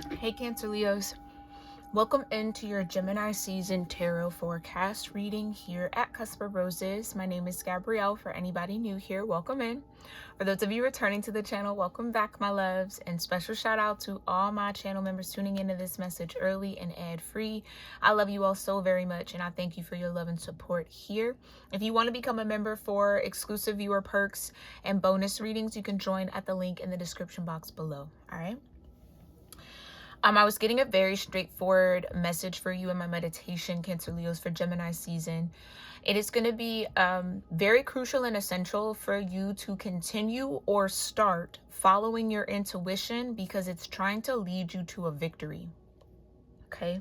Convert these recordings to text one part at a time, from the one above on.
Hey Cancer Leos, welcome into your Gemini season tarot forecast reading here at Cusp of Roses. My name is Gabrielle. For anybody new here, welcome in. For those of you returning to the channel, welcome back, my loves. And special shout out to all my channel members tuning into this message early and ad free. I love you all so very much, and I thank you for your love and support here. If you want to become a member for exclusive viewer perks and bonus readings, you can join at the link in the description box below. All right. I was getting a very straightforward message for you in my meditation, Cancer Leos, for Gemini season. It is going to be very crucial and essential for you to continue or start following your intuition because it's trying to lead you to a victory. Okay.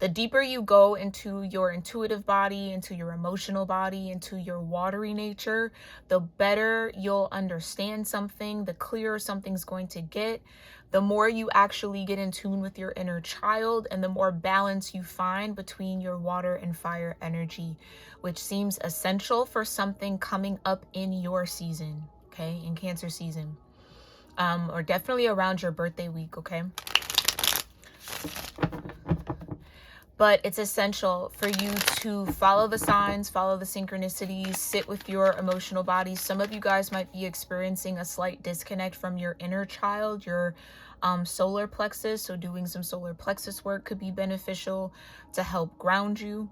The deeper you go into your intuitive body, into your emotional body, into your watery nature, the better you'll understand something, the clearer something's going to get, the more you actually get in tune with your inner child, and the more balance you find between your water and fire energy, which seems essential for something coming up in your season, okay, in Cancer season, or definitely around your birthday week, okay? But it's essential for you to follow the signs, follow the synchronicities, sit with your emotional body. Some of you guys might be experiencing a slight disconnect from your inner child, your solar plexus. So doing some solar plexus work could be beneficial to help ground you.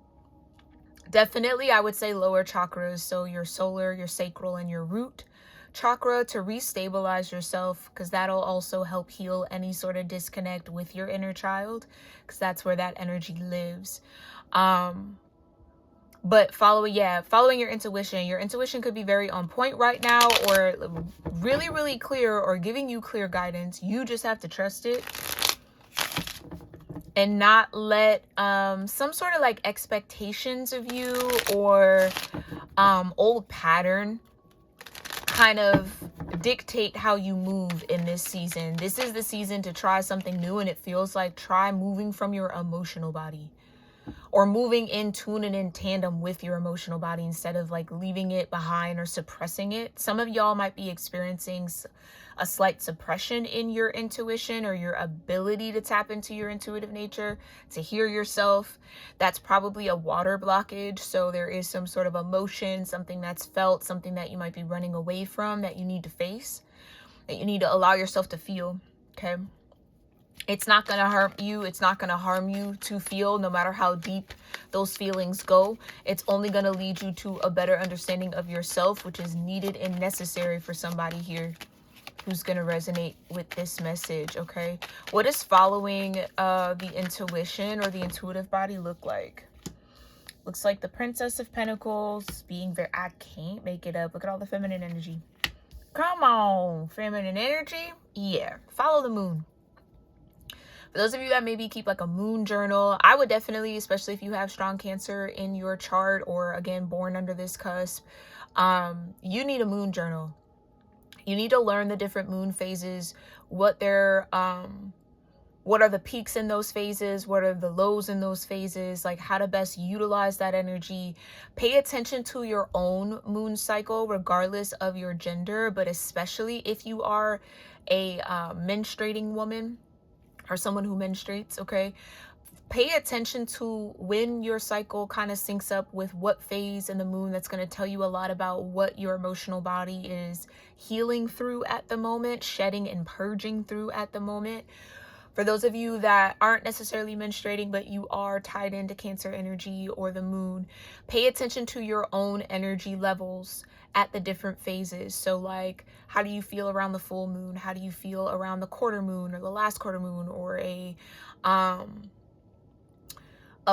Definitely, I would say lower chakras. So your solar, your sacral, and your root chakra to restabilize yourself, because that'll also help heal any sort of disconnect with your inner child, because that's where that energy lives. But following your intuition could be very on point right now, or really, really clear, or giving you clear guidance. You just have to trust it and not let some sort of like expectations of you or old pattern kind of dictate how you move in this season. This is the season to try something new, and it feels like try moving from your emotional body, or moving in tune and in tandem with your emotional body instead of like leaving it behind or suppressing it. Some of y'all might be experiencing a slight suppression in your intuition or your ability to tap into your intuitive nature, to hear yourself. That's probably a water blockage. So there is some sort of emotion, something that's felt, something that you might be running away from that you need to face, that you need to allow yourself to feel. Okay. It's not going to hurt you. It's not going to harm you to feel, no matter how deep those feelings go. It's only going to lead you to a better understanding of yourself, which is needed and necessary for somebody here who's going to resonate with this message, okay? What does following the intuition or the intuitive body look like? Looks like the Princess of Pentacles being very... I can't make it up. Look at all the feminine energy. Come on, feminine energy. Yeah, follow the moon. For those of you that maybe keep like a moon journal, I would definitely, especially if you have strong Cancer in your chart, or again, born under this cusp, you need a moon journal. You need to learn the different moon phases, what are the peaks in those phases, what are the lows in those phases, like how to best utilize that energy. Pay attention to your own moon cycle, regardless of your gender, but especially if you are a menstruating woman or someone who menstruates, okay? Pay attention to when your cycle kind of syncs up with what phase in the moon. That's going to tell you a lot about what your emotional body is healing through at the moment, shedding and purging through at the moment. For those of you that aren't necessarily menstruating, but you are tied into Cancer energy or the moon, pay attention to your own energy levels at the different phases. So like, how do you feel around the full moon? How do you feel around the quarter moon or the last quarter moon, or a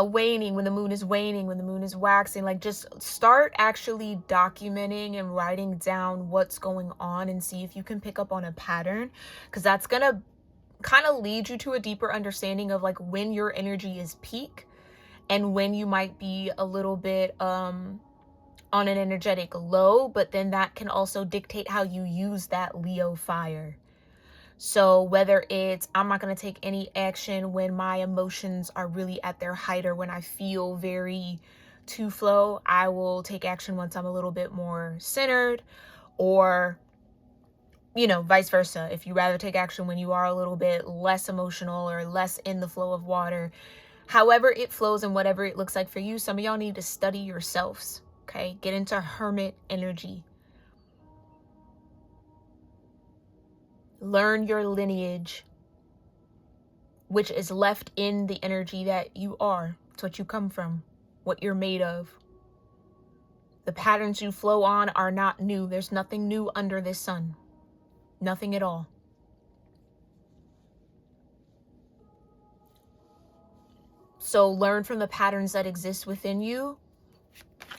waning, when the moon is waning, when the moon is waxing? Like, just start actually documenting and writing down what's going on and see if you can pick up on a pattern, because that's gonna kind of lead you to a deeper understanding of like when your energy is peak and when you might be a little bit on an energetic low. But then that can also dictate how you use that Leo fire. So whether it's, I'm not going to take any action when my emotions are really at their height, or when I feel very to flow, I will take action once I'm a little bit more centered. Or you know, vice versa. If you rather take action when you are a little bit less emotional or less in the flow of water, however it flows and whatever it looks like for you, some of y'all need to study yourselves, okay? Get into hermit energy. Learn your lineage, which is left in the energy that you are. It's what you come from, what you're made of. The patterns you flow on are not new. There's nothing new under this sun. Nothing at all. So learn from the patterns that exist within you,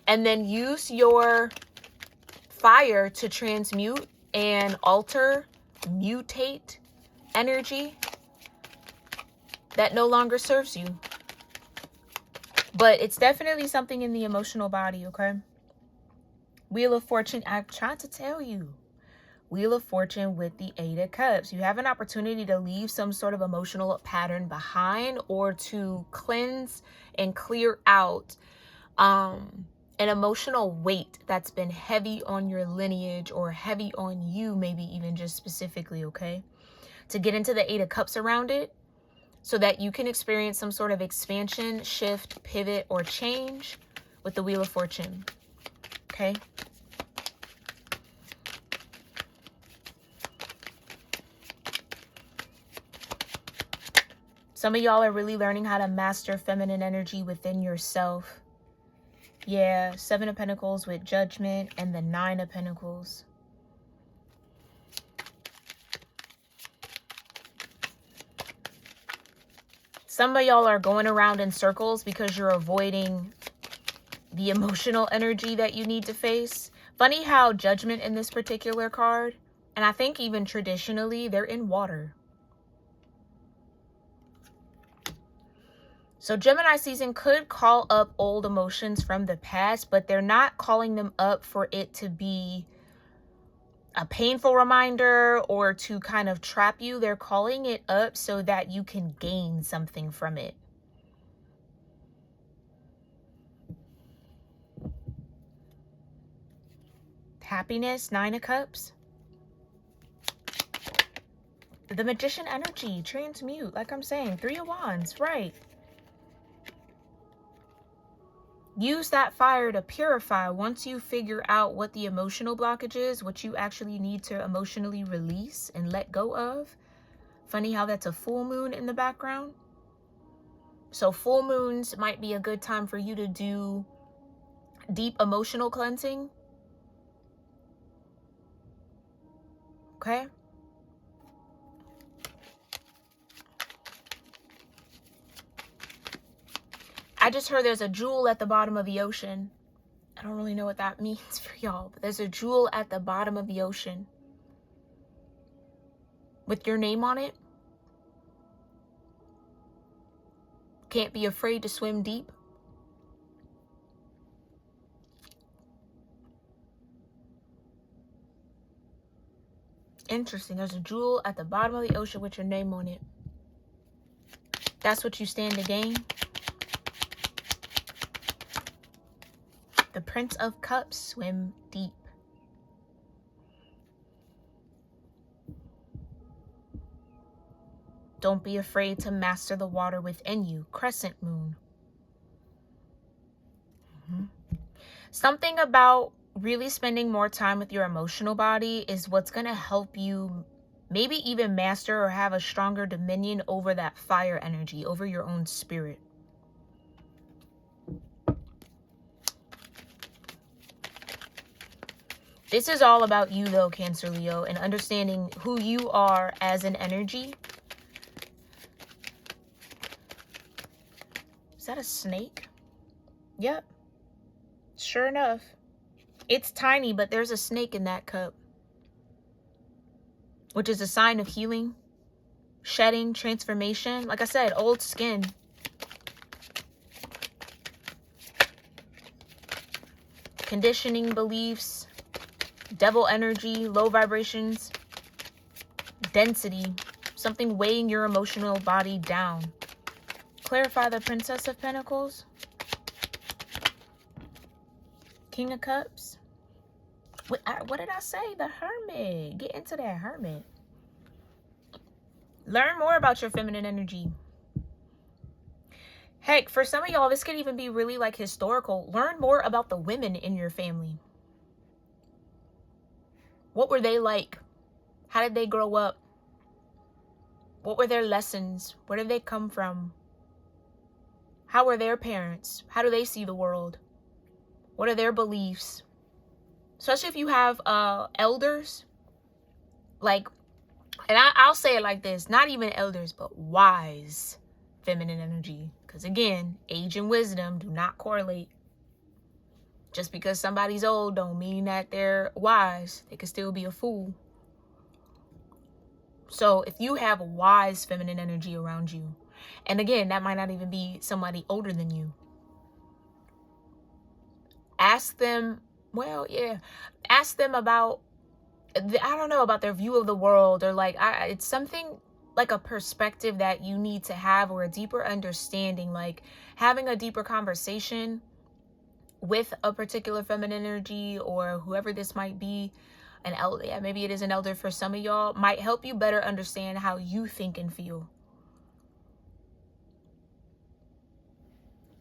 and then use your fire to transmute and alter, mutate energy that no longer serves you. But it's definitely something in the emotional body, okay? Wheel of Fortune, I'm trying to tell you. Wheel of Fortune with the 8 of Cups. You have an opportunity to leave some sort of emotional pattern behind, or to cleanse and clear out an emotional weight that's been heavy on your lineage or heavy on you, maybe even just specifically, okay? To get into the 8 of Cups around it so that you can experience some sort of expansion, shift, pivot, or change with the Wheel of Fortune, okay? Some of y'all are really learning how to master feminine energy within yourself. Yeah, 7 of Pentacles with Judgment and the 9 of Pentacles. Some of y'all are going around in circles because you're avoiding the emotional energy that you need to face. Funny how Judgment in this particular card, and I think even traditionally, they're in water. So Gemini season could call up old emotions from the past, but they're not calling them up for it to be a painful reminder or to kind of trap you. They're calling it up so that you can gain something from it. Happiness, 9 of Cups. The Magician energy, transmute, like I'm saying. 3 of Wands, right. Use that fire to purify. Once you figure out what the emotional blockage is, what you actually need to emotionally release and let go of. Funny how that's a full moon in the background. So full moons might be a good time for you to do deep emotional cleansing. Okay? I just heard there's a jewel at the bottom of the ocean. I don't really know what that means for y'all, but there's a jewel at the bottom of the ocean with your name on it. Can't be afraid to swim deep. Interesting. There's a jewel at the bottom of the ocean with your name on it. That's what you stand to gain. The Prince of Cups, swim deep. Don't be afraid to master the water within you. Crescent moon. Something about really spending more time with your emotional body is what's going to help you maybe even master or have a stronger dominion over that fire energy, over your own spirit. This is all about you though, Cancer, Leo, and understanding who you are as an energy. Is that a snake? Yep. Sure enough. It's tiny, but there's a snake in that cup. Which is a sign of healing, shedding, transformation. Like I said, old skin. Conditioning beliefs, devil energy, low vibrations, density, something weighing your emotional body down. Clarify the Princess of Pentacles, King of Cups. What did I say? The Hermit. Get into that Hermit. Learn more about your feminine energy. Heck, for some of y'all, this could even be really like historical. Learn more about the women in your family. What were they like? How did they grow up? What were their lessons? Where did they come from? How were their parents? How do they see the world? What are their beliefs? Especially if you have elders, like, and I'll say it like this, not even elders, but wise feminine energy. Because again, age and wisdom do not correlate. Just because somebody's old don't mean that they're wise. They could still be a fool. So if you have wise feminine energy around you, and again, that might not even be somebody older than you, ask them, ask them about, I don't know, about their view of the world, or like, it's something like a perspective that you need to have, or a deeper understanding, like having a deeper conversation with a particular feminine energy, or whoever this might be, an elder, maybe it is an elder for some of y'all, might help you better understand how you think and feel.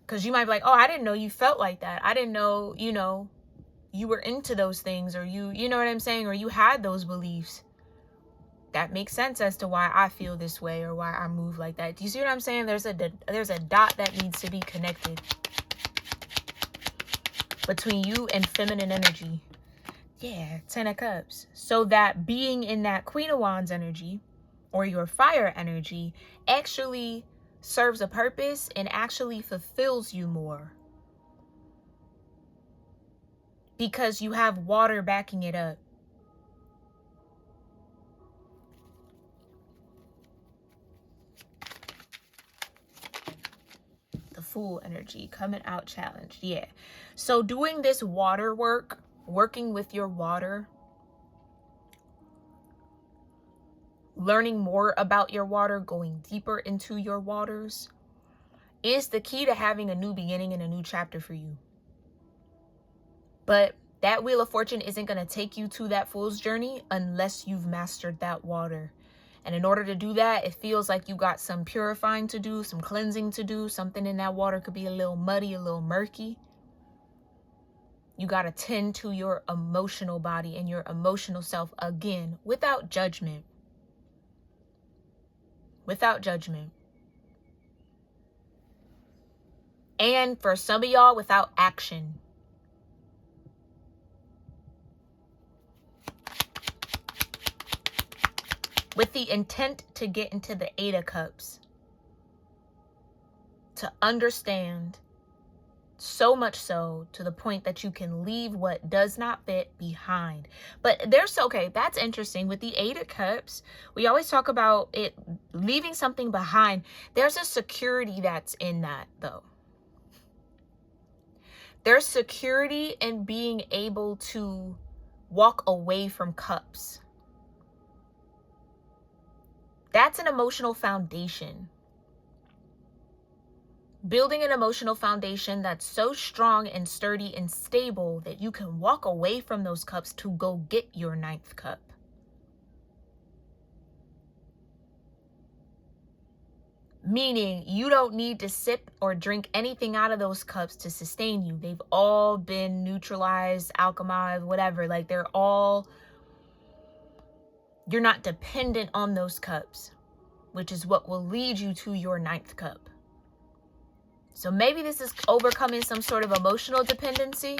Because you might be like, oh, I didn't know you felt like that. I didn't know, you were into those things, or you know what I'm saying, or you had those beliefs. That makes sense as to why I feel this way, or why I move like that. Do you see what I'm saying? There's a dot that needs to be connected between you and feminine energy. Yeah, 10 of Cups. So that being in that Queen of Wands energy, or your fire energy, actually serves a purpose and actually fulfills you more. Because you have water backing it up. The Fool energy coming out challenged. Yeah. So doing this water work, working with your water, learning more about your water, going deeper into your waters, is the key to having a new beginning and a new chapter for you. But that Wheel of Fortune isn't going to take you to that Fool's journey unless you've mastered that water. And in order to do that, it feels like you got some purifying to do, some cleansing to do. Something in that water could be a little muddy, a little murky. You got to tend to your emotional body and your emotional self, again, without judgment. Without judgment. And for some of y'all, without action. With the intent to get into the 8 of Cups. To understand, so much so to the point that you can leave what does not fit behind. But okay, that's interesting. With the 8 of Cups, we always talk about it leaving something behind. There's a security that's in that, though. There's security in being able to walk away from cups. That's an emotional foundation. Building an emotional foundation that's so strong and sturdy and stable that you can walk away from those cups to go get your 9th cup. Meaning you don't need to sip or drink anything out of those cups to sustain you. They've all been neutralized, alchemized, whatever. Like you're not dependent on those cups, which is what will lead you to your 9th cup. So maybe this is overcoming some sort of emotional dependency.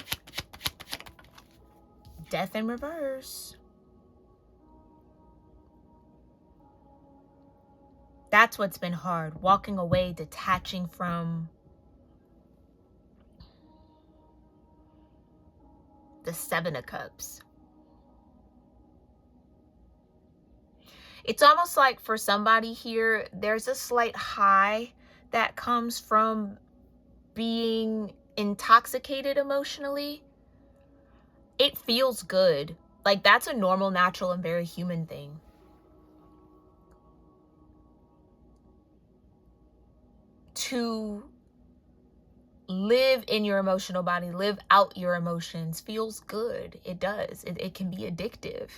Death in reverse. That's what's been hard. Walking away, detaching from the 7 of Cups. It's almost like for somebody here, there's a slight high that comes from being intoxicated emotionally. It feels good. Like that's a normal, natural, and very human thing. To live in your emotional body, live out your emotions, feels good. It does. It can be addictive.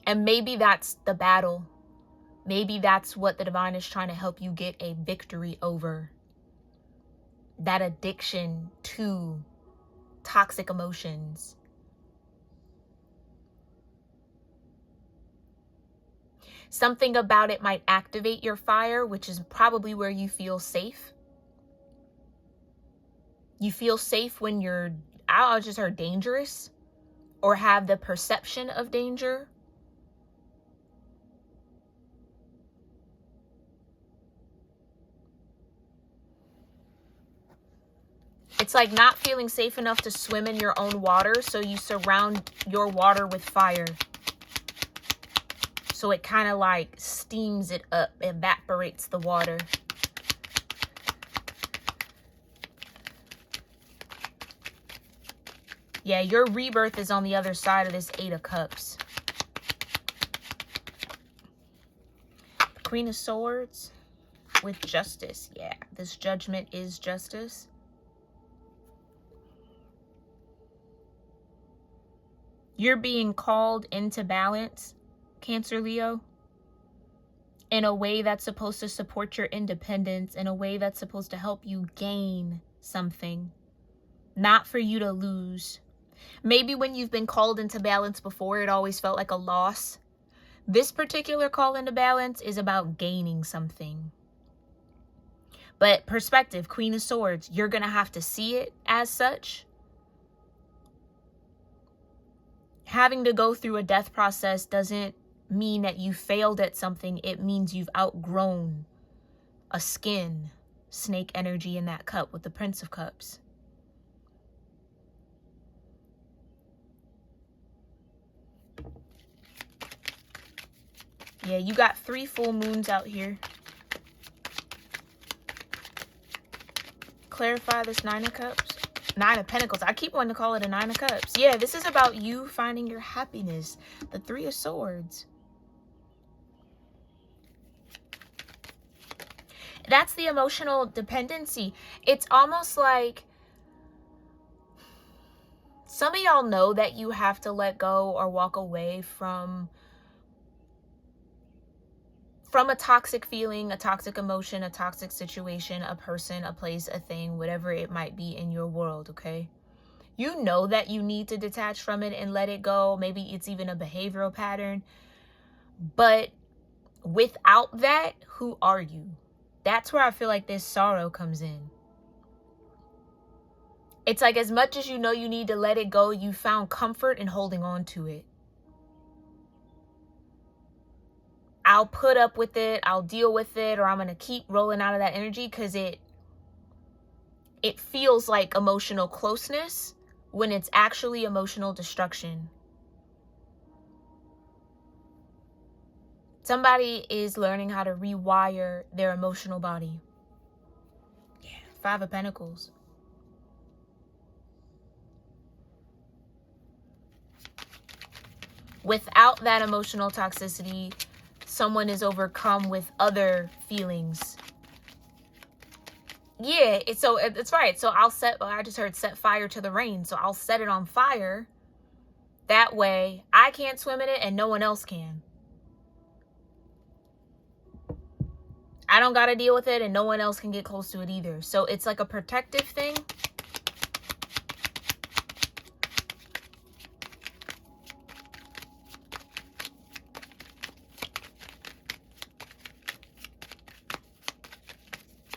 And maybe that's the battle. Maybe that's what the divine is trying to help you get a victory over. That addiction to toxic emotions. Something about it might activate your fire, which is probably where you feel safe. You feel safe when you're, I just heard dangerous, or have the perception of danger. It's like not feeling safe enough to swim in your own water, so you surround your water with fire. So it kind of like steams it up, evaporates the water. Yeah, your rebirth is on the other side of this Eight of Cups. Queen of Swords with Justice. Yeah, this Judgment is justice. You're being called into balance, Cancer, Leo, in a way that's supposed to support your independence, in a way that's supposed to help you gain something, not for you to lose. Maybe when you've been called into balance before, it always felt like a loss. This particular call into balance is about gaining something. But perspective, Queen of Swords, you're going to have to see it as such. Having to go through a death process doesn't mean that you failed at something. It means you've outgrown a skin. Snake energy in that cup with the Prince of Cups. Yeah, you got 3 full moons out here. Clarify this 9 of Cups. 9 of Pentacles. I keep wanting to call it a 9 of Cups. Yeah, this is about you finding your happiness. The 3 of Swords. That's the emotional dependency. It's almost like some of y'all know that you have to let go or walk away from a toxic feeling, a toxic emotion, a toxic situation, a person, a place, a thing, whatever it might be in your world, okay? You know that you need to detach from it and let it go. Maybe it's even a behavioral pattern. But without that, who are you? That's where I feel like this sorrow comes in. It's like as much as you know you need to let it go, you found comfort in holding on to it. I'll put up with it, I'll deal with it, or I'm going to keep rolling out of that energy because it feels like emotional closeness when it's actually emotional destruction. Somebody is learning how to rewire their emotional body. Yeah, 5 of Pentacles. Without that emotional toxicity, someone is overcome with other feelings. Yeah, it's right. So I just heard set fire to the rain. So I'll set it on fire. That way I can't swim in it and no one else can. I don't got to deal with it and no one else can get close to it either. So it's like a protective thing.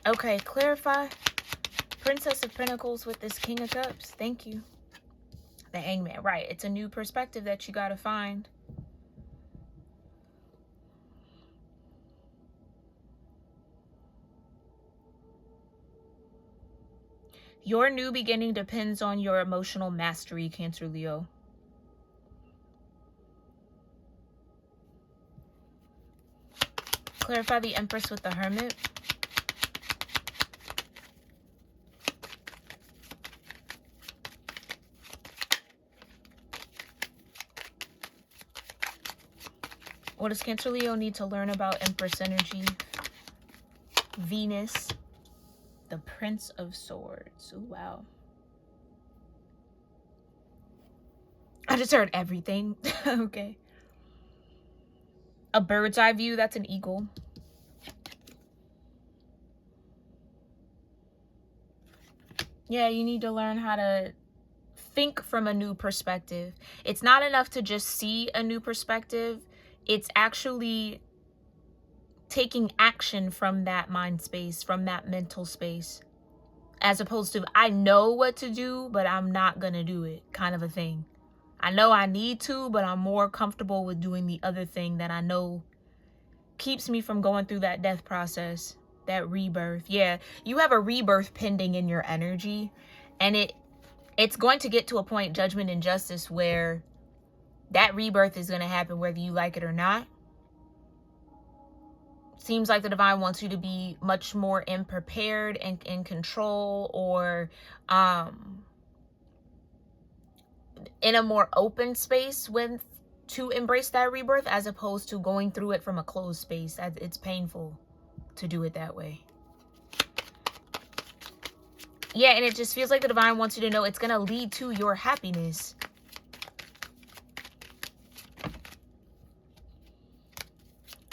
Okay, clarify. Princess of Pentacles with this King of Cups. Thank you. The Hangman. Right. It's a new perspective that you got to find. Your new beginning depends on your emotional mastery, Cancer, Leo. Clarify the Empress with the Hermit. What does Cancer, Leo need to learn about Empress energy? Venus, the Prince of Swords. Ooh, wow. I just heard everything. Okay. A bird's eye view, that's an eagle. Yeah, you need to learn how to think from a new perspective. It's not enough to just see a new perspective. It's actually taking action from that mind space, from that mental space, as opposed to, I know what to do, but I'm not gonna do it, kind of a thing. I know I need to, but I'm more comfortable with doing the other thing that I know keeps me from going through that death process, that rebirth. Yeah, you have a rebirth pending in your energy, and it's going to get to a point, judgment and justice, where that rebirth is going to happen whether you like it or not. Seems like the divine wants you to be much more prepared and in control, or in a more open space to embrace that rebirth, as opposed to going through it from a closed space. It's painful to do it that way. Yeah, and it just feels like the divine wants you to know it's going to lead to your happiness.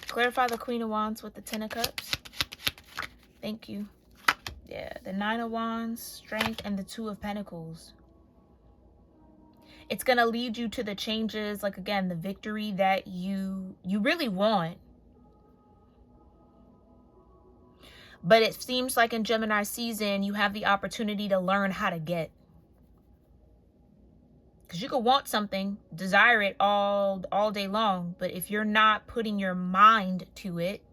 Clarify the Queen of Wands with the Ten of Cups. Thank you. Yeah, the Nine of Wands, Strength, and the Two of Pentacles. It's going to lead you to the changes, like, again, the victory that you really want. But it seems like in Gemini season, you have the opportunity to learn how to get. Because you could want something, desire it all day long, but if you're not putting your mind to it,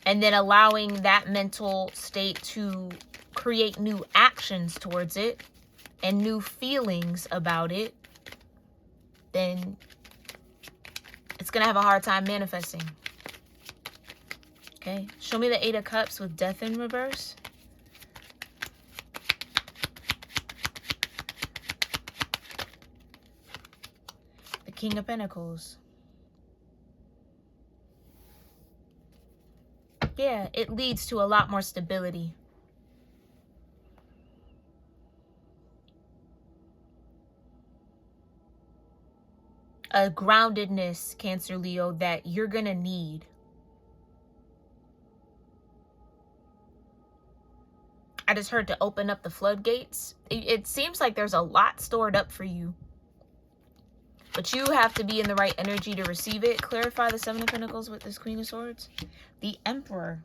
and then allowing that mental state to create new actions towards it and new feelings about it, then it's going to have a hard time manifesting. Okay, show me the Eight of Cups with Death in reverse. The King of Pentacles. Yeah, it leads to a lot more stability. A groundedness, Cancer, Leo, that you're going to need. I just heard to open up the floodgates. It seems like there's a lot stored up for you, but you have to be in the right energy to receive it. Clarify the Seven of Pentacles with this Queen of Swords. The Emperor.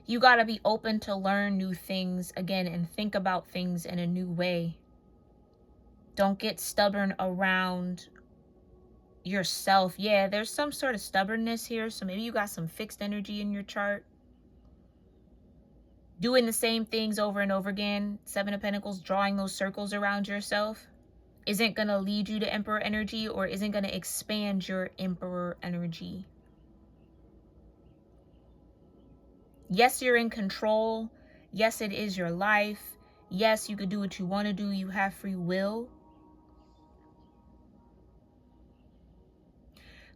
You got to be open to learn new things again and think about things in a new way. Don't get stubborn around yourself. Yeah, there's some sort of stubbornness here. So maybe you got some fixed energy in your chart. Doing the same things over and over again. Seven of Pentacles, drawing those circles around yourself isn't going to lead you to Emperor energy, or isn't going to expand your Emperor energy. Yes, you're in control. Yes, it is your life. Yes, you could do what you want to do. You have free will.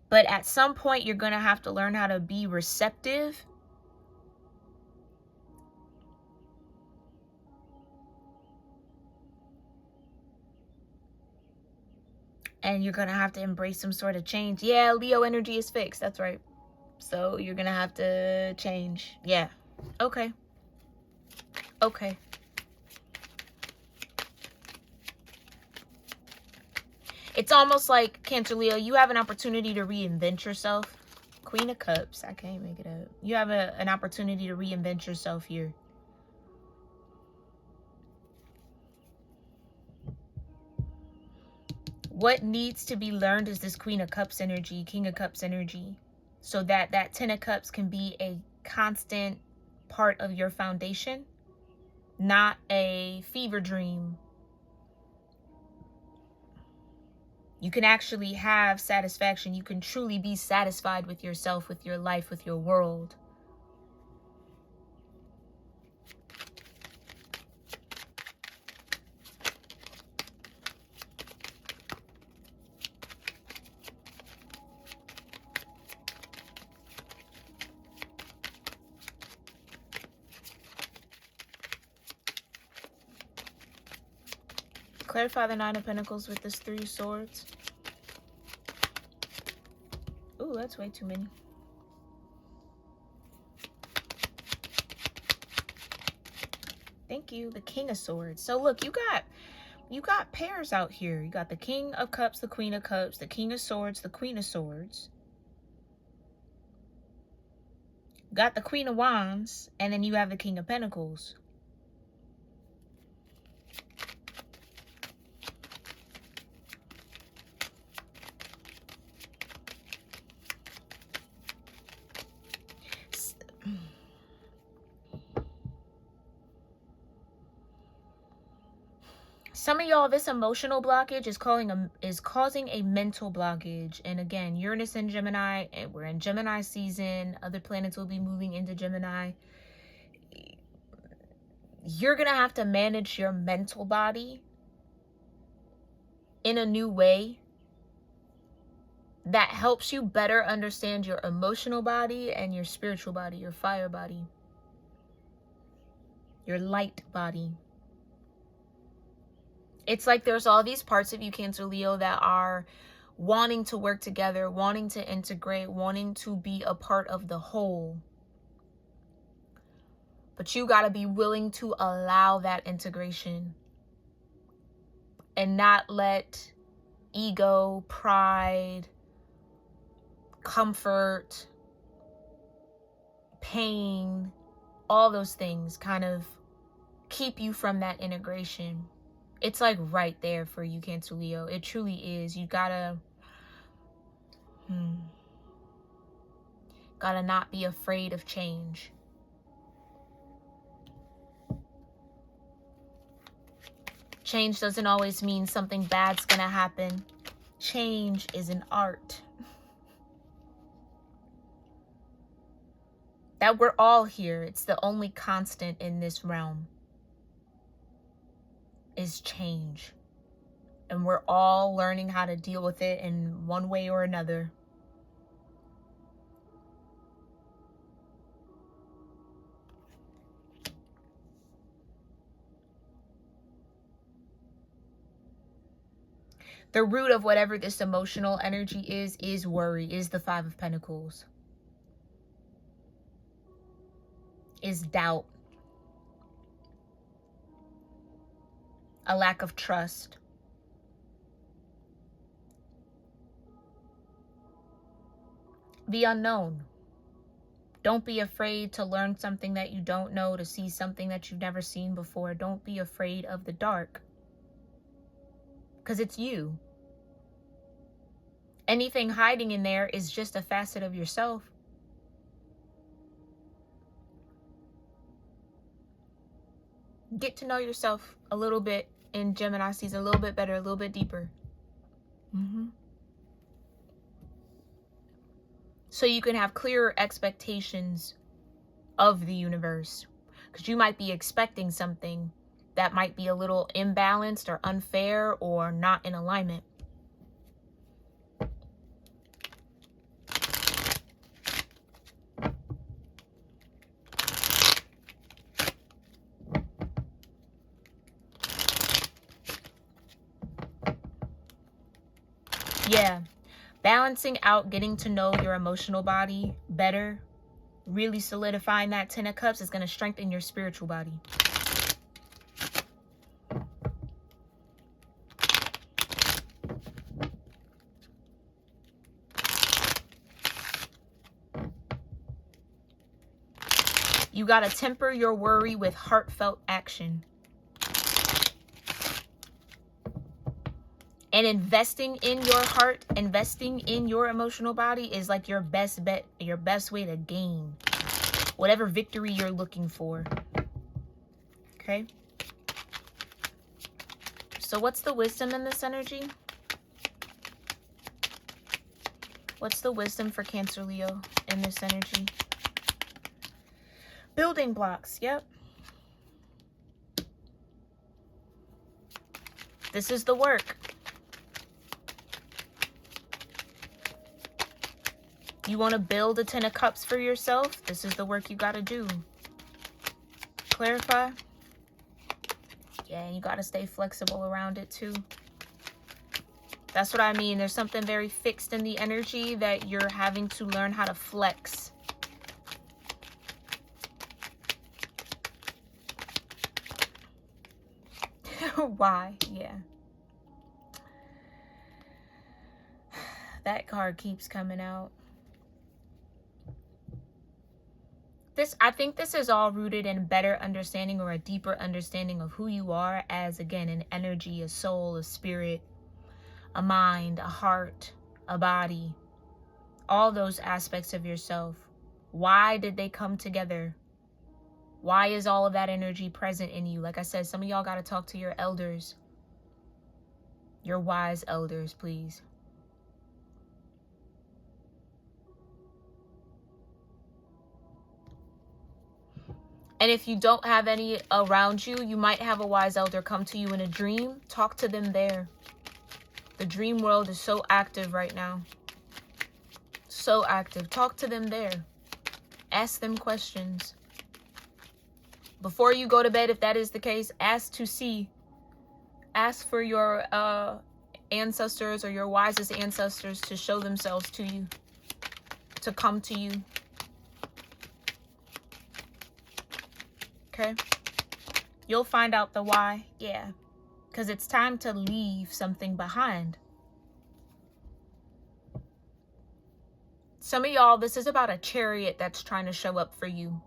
But at some point, you're going to have to learn how to be receptive. And you're going to have to embrace some sort of change. Yeah, Leo energy is fixed. That's right. So you're going to have to change. Yeah. Okay. Okay. It's almost like, Cancer, Leo, you have an opportunity to reinvent yourself. Queen of Cups. I can't make it up. You have an opportunity to reinvent yourself here. What needs to be learned is this Queen of Cups energy, King of Cups energy, so that that Ten of Cups can be a constant part of your foundation, not a fever dream. You can actually have satisfaction. You can truly be satisfied with yourself, with your life, with your world. Clarify the Nine of Pentacles with this Three of Swords. Ooh, that's way too many. Thank you. The King of Swords. So look, you got pairs out here. You got the King of Cups, the Queen of Cups, the King of Swords, the Queen of Swords. Got the Queen of Wands, and then you have the King of Pentacles. Some of y'all, this emotional blockage is causing a mental blockage. And again, Uranus and Gemini, and we're in Gemini season. Other planets will be moving into Gemini. You're going to have to manage your mental body in a new way that helps you better understand your emotional body and your spiritual body, your fire body, your light body. It's like there's all these parts of you, Cancer, Leo, that are wanting to work together, wanting to integrate, wanting to be a part of the whole. But you got to be willing to allow that integration and not let ego, pride, comfort, pain, all those things kind of keep you from that integration. It's like right there for you, Cancer, Leo. It truly is. You gotta not be afraid of change. Change doesn't always mean something bad's gonna happen. Change is an art. That we're all here. It's the only constant in this realm. Is change, and we're all learning how to deal with it in one way or another. The root of whatever this emotional energy is worry, is the Five of Pentacles, is doubt, a lack of trust. The unknown. Don't be afraid to learn something that you don't know, to see something that you've never seen before. Don't be afraid of the dark, because it's you. Anything hiding in there is just a facet of yourself. Get to know yourself a little bit in Gemini season, a little bit better, a little bit deeper. So you can have clearer expectations of the universe. Because you might be expecting something that might be a little imbalanced or unfair or not in alignment. Yeah, balancing out, getting to know your emotional body better, really solidifying that Ten of Cups is going to strengthen your spiritual body. You got to temper your worry with heartfelt action. And investing in your heart, investing in your emotional body is like your best bet, your best way to gain whatever victory you're looking for. Okay? So what's the wisdom in this energy? What's the wisdom for Cancer, Leo in this energy? Building blocks, yep. This is the work. You want to build a Ten of Cups for yourself? This is the work you got to do. Clarify. Yeah, and you got to stay flexible around it too. That's what I mean. There's something very fixed in the energy that you're having to learn how to flex. Why? Yeah. That card keeps coming out. I think this is all rooted in better understanding or a deeper understanding of who you are as, again, an energy, a soul, a spirit, a mind, a heart, a body, all those aspects of yourself. Why did they come together? Why is all of that energy present in you? Like I said, some of y'all got to talk to your elders, your wise elders, please. And if you don't have any around you, you might have a wise elder come to you in a dream. Talk to them there. The dream world is so active right now. So active. Talk to them there. Ask them questions. Before you go to bed, if that is the case, ask to see. Ask for your ancestors or your wisest ancestors to show themselves to you. To come to you. Okay? You'll find out the why. Yeah. Because it's time to leave something behind. Some of y'all, this is about a chariot that's trying to show up for you.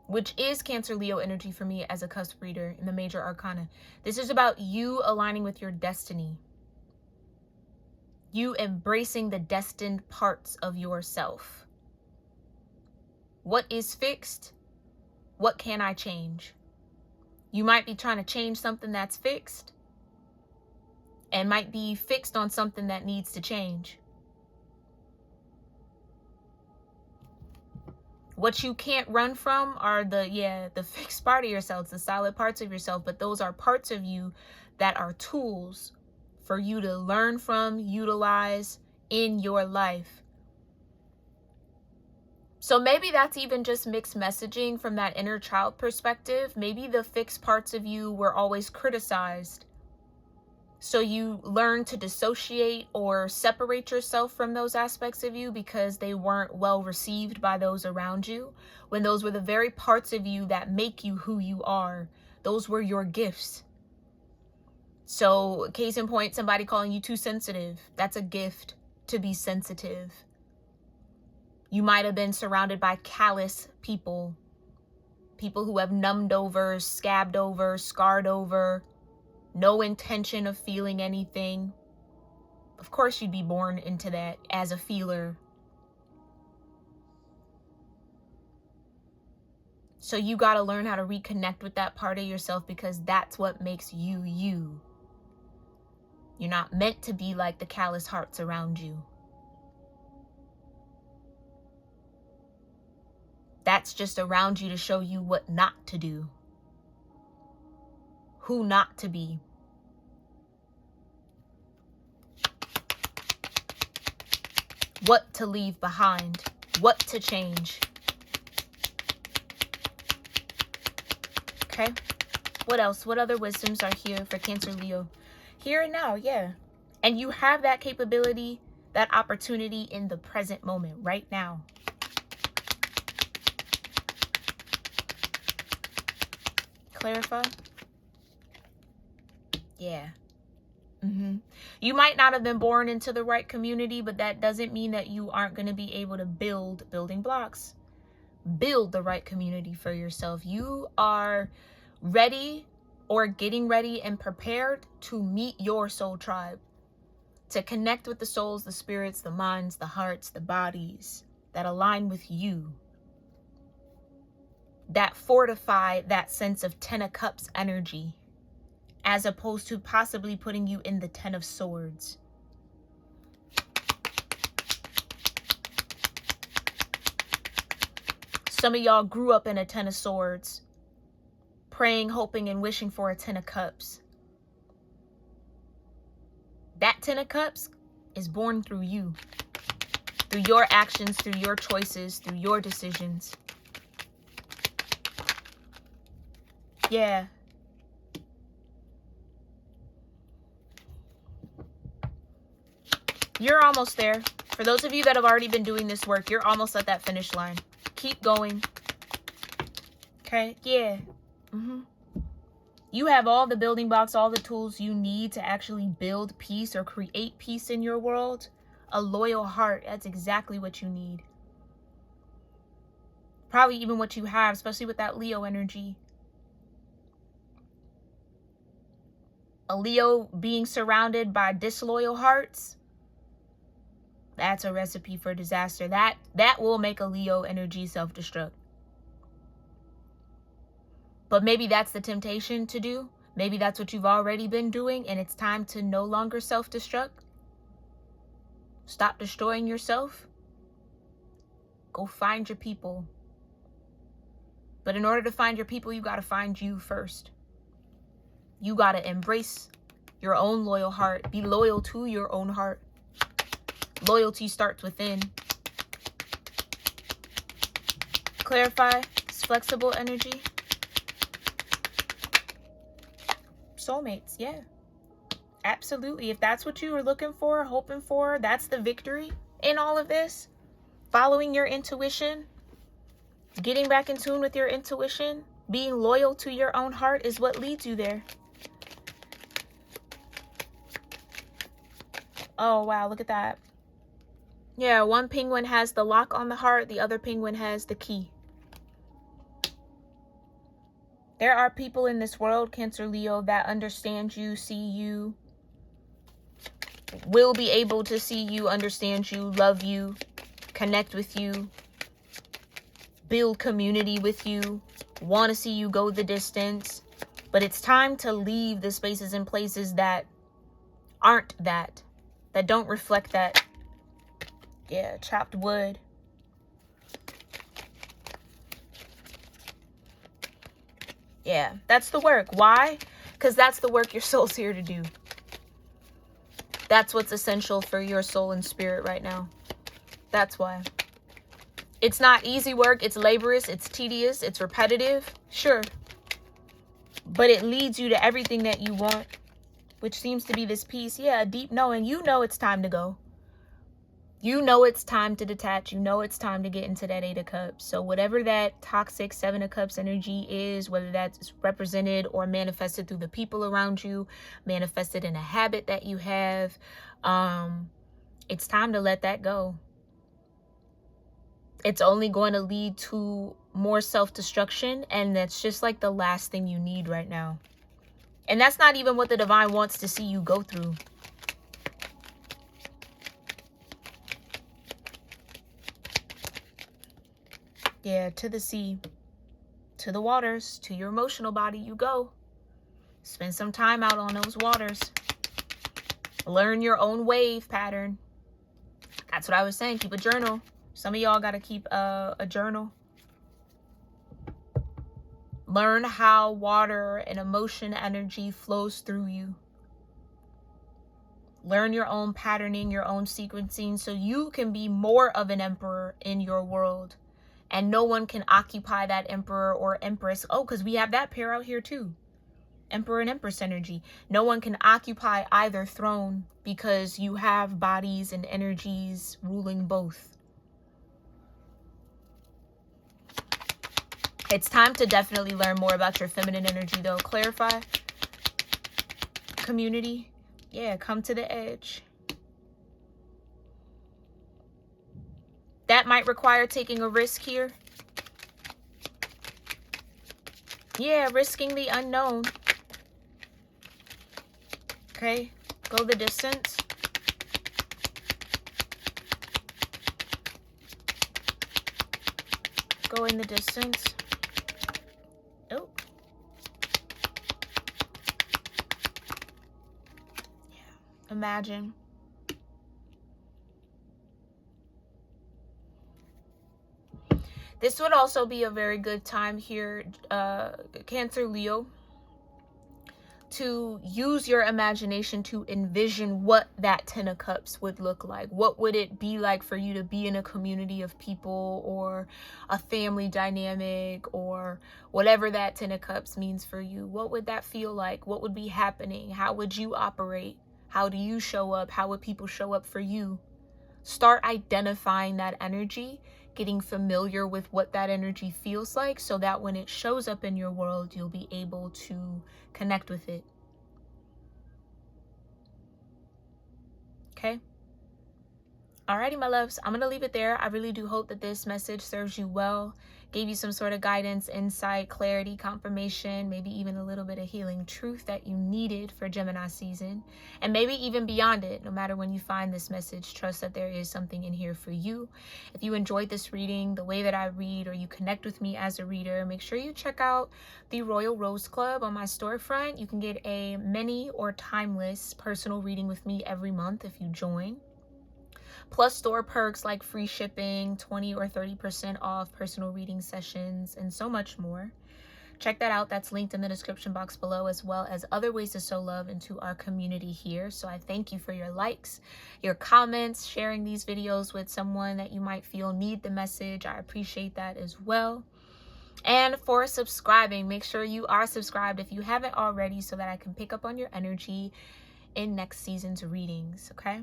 Which is Cancer Leo energy for me as a cusp reader in the major arcana. This is about you aligning with your destiny. You embracing the destined parts of yourself. What is fixed? What can I change? You might be trying to change something that's fixed and might be fixed on something that needs to change. What you can't run from are the fixed part of yourself, the solid parts of yourself, but those are parts of you that are tools for you to learn from, utilize in your life. So maybe that's even just mixed messaging from that inner child perspective. Maybe the fixed parts of you were always criticized. So you learn to dissociate or separate yourself from those aspects of you because they weren't well received by those around you. When those were the very parts of you that make you who you are. Those were your gifts. So case in point, somebody calling you too sensitive. That's a gift, to be sensitive. You might have been surrounded by callous people. People who have numbed over, scabbed over, scarred over. No intention of feeling anything. Of course you'd be born into that as a feeler. So you got to learn how to reconnect with that part of yourself because that's what makes you you. You're not meant to be like the callous hearts around you. That's just around you to show you what not to do. Who not to be. What to leave behind. What to change. Okay? What else? What other wisdoms are here for Cancer Leo? Here and now, yeah. And you have that capability, that opportunity in the present moment, right now. Clarify? Yeah. You might not have been born into the right community, but that doesn't mean that you aren't going to be able to build building blocks. Build the right community for yourself. You are ready or getting ready and prepared to meet your soul tribe. To connect with the souls, the spirits, the minds, the hearts, the bodies that align with you. That fortify that sense of Ten of Cups energy. As opposed to possibly putting you in the Ten of Swords. Some of y'all grew up in a Ten of Swords. Praying, hoping, and wishing for a Ten of Cups. That Ten of Cups is born through you. Through your actions, through your choices, through your decisions. Yeah. You're almost there. For those of you that have already been doing this work, you're almost at that finish line. Keep going. Okay? Yeah. You have all the building blocks, all the tools you need to actually build peace or create peace in your world. A loyal heart, that's exactly what you need. Probably even what you have, especially with that Leo energy. A Leo being surrounded by disloyal hearts, that's a recipe for disaster. That will make a Leo energy self-destruct. But maybe that's the temptation to do. Maybe that's what you've already been doing, and it's time to no longer self-destruct. Stop destroying yourself. Go find your people. But in order to find your people, you got to find you first. You got to embrace your own loyal heart. Be loyal to your own heart. Loyalty starts within. Clarify. It's flexible energy. Soulmates, yeah. Absolutely. If that's what you were looking for, hoping for, that's the victory in all of this. Following your intuition. Getting back in tune with your intuition. Being loyal to your own heart is what leads you there. Oh, wow. Look at that. Yeah, one penguin has the lock on the heart. The other penguin has the key. There are people in this world, Cancer, Leo, that understand you, see you, will be able to see you, understand you, love you, connect with you, build community with you, want to see you go the distance. But it's time to leave the spaces and places that aren't that don't reflect that. Yeah, chopped wood. Yeah, that's the work. Why? Because that's the work your soul's here to do. That's what's essential for your soul and spirit right now. That's why. It's not easy work. It's laborious. It's tedious. It's repetitive. Sure. But it leads you to everything that you want, which seems to be this peace. Yeah, a deep knowing. You know it's time to go. You know it's time to detach. You know it's time to get into that 8 of Cups. So whatever that toxic 7 of Cups energy is, whether that's represented or manifested through the people around you, manifested in a habit that you have, it's time to let that go. It's only going to lead to more self-destruction, and that's just like the last thing you need right now. And that's not even what the divine wants to see you go through. Yeah, to the sea, to the waters, to your emotional body you go. Spend some time out on those waters. Learn your own wave pattern. That's what I was saying. Keep a journal. Some of y'all got to keep a journal. Learn how water and emotion energy flows through you. Learn your own patterning, your own sequencing, so you can be more of an emperor in your world. And no one can occupy that emperor or empress. Oh, because we have that pair out here too. Emperor and empress energy. No one can occupy either throne because you have bodies and energies ruling both. It's time to definitely learn more about your feminine energy though. Clarify. Community. Yeah, come to the edge. That might require taking a risk here. Yeah, risking the unknown. Okay, go the distance. Go in the distance. Oh. Yeah, imagine. This would also be a very good time here, Cancer, Leo, to use your imagination to envision what that 10 of Cups would look like. What would it be like for you to be in a community of people or a family dynamic or whatever that 10 of Cups means for you? What would that feel like? What would be happening? How would you operate? How do you show up? How would people show up for you? Start identifying that energy, getting familiar with what that energy feels like, so that when it shows up in your world, you'll be able to connect with it. Okay? Alrighty, my loves, I'm going to leave it there. I really do hope that this message serves you well, gave you some sort of guidance, insight, clarity, confirmation, maybe even a little bit of healing truth that you needed for Gemini season, and maybe even beyond it. No matter when you find this message, trust that there is something in here for you. If you enjoyed this reading, the way that I read, or you connect with me as a reader, make sure you check out the Royal Rose Club on my storefront. You can get a mini or timeless personal reading with me every month if you join. Plus store perks like free shipping, 20 or 30% off personal reading sessions, and so much more. Check that out. That's linked in the description box below, as well as other ways to sow love into our community here. So I thank you for your likes, your comments, sharing these videos with someone that you might feel need the message. I appreciate that as well. And for subscribing, make sure you are subscribed if you haven't already, so that I can pick up on your energy in next season's readings, okay?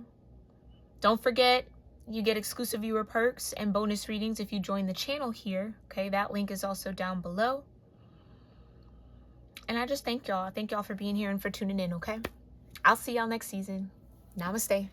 Don't forget, you get exclusive viewer perks and bonus readings if you join the channel here. Okay, that link is also down below. And I just thank y'all. Thank y'all for being here and for tuning in, okay? I'll see y'all next season. Namaste.